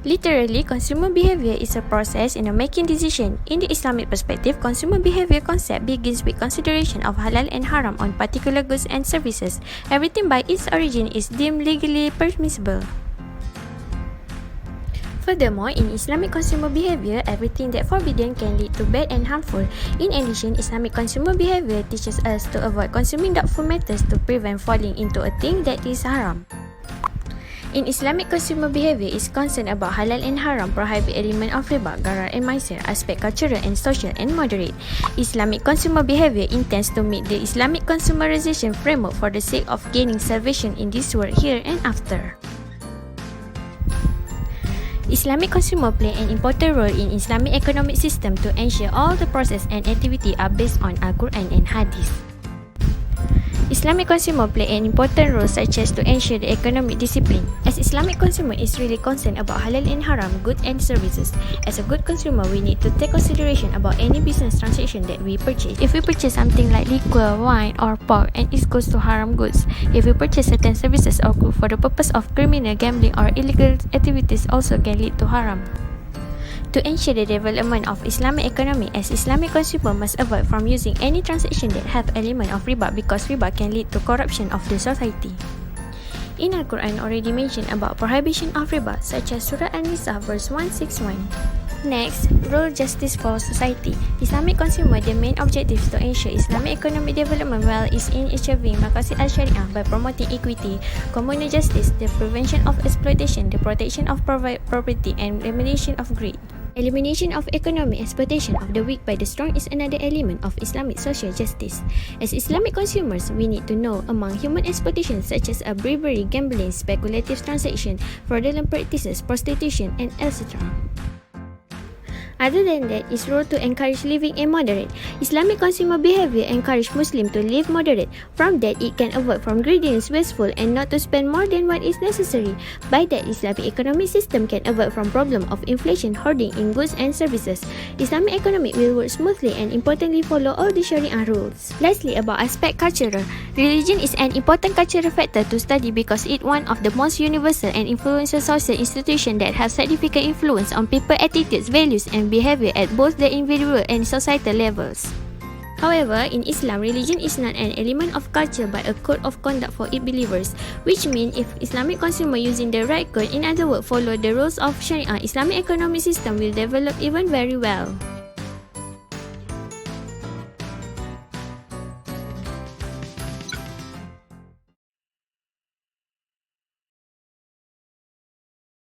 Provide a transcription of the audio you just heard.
Literally, consumer behavior is a process in making decision. In the Islamic perspective, consumer behavior concept begins with consideration of halal and haram on particular goods and services. Everything by its origin is deemed legally permissible. Furthermore, in Islamic consumer behavior, everything that forbidden can lead to bad and harmful. In addition, Islamic consumer behavior teaches us to avoid consuming doubtful matters to prevent falling into a thing that is haram. In Islamic consumer behavior is concerned about halal and haram, prohibit element of riba, gharar and maisir, aspect cultural and social and moderate. Islamic consumer behavior intends to meet the Islamic consumerization framework for the sake of gaining salvation in this world here and after. Islamic consumer play an important role in Islamic economic system to ensure all the process and activity are based on Al-Quran and Hadith. Islamic consumer play an important role such as to ensure the economic discipline. As Islamic consumer is really concerned about halal and haram goods and services. As a good consumer, we need to take consideration about any business transaction that we purchase. If we purchase something like liquor, wine or pork and it goes to haram goods. If we purchase certain services or goods for the purpose of criminal, gambling or illegal activities also can lead to haram. To ensure the development of Islamic economy, as Islamic consumer must avoid from using any transaction that have element of riba because riba can lead to corruption of the society. In Al-Quran already mentioned about prohibition of riba, such as Surah An-Nisa verse 161. Next, rule justice for society. Islamic consumer, the main objective is to ensure Islamic economic development while is in achieving maqasid al-Sharia by promoting equity, communal justice, the prevention of exploitation, the protection of property and elimination of greed. Elimination of economic exploitation of the weak by the strong is another element of Islamic social justice. As Islamic consumers, we need to know among human exploitation such as bribery, gambling, speculative transaction, fraudulent practices, prostitution, and etc. Other than that, it's role to encourage living immoderate. Islamic consumer behavior encourage Muslims to live moderate. From that, it can avoid from greediness, wasteful, and not to spend more than what is necessary. By that, Islamic economic system can avoid from problem of inflation, hoarding in goods and services. Islamic economy will work smoothly and importantly follow all the Sharia rules. Lastly, about aspect cultural. Religion is an important cultural factor to study because it's one of the most universal and influential social institutions that have significant influence on people's attitudes, values, and behavior at both the individual and societal levels. However, in Islam, religion is not an element of culture but a code of conduct for its believers, which means if Islamic consumer using the right code, in other words, follow the rules of Sharia, Islamic economic system will develop even very well.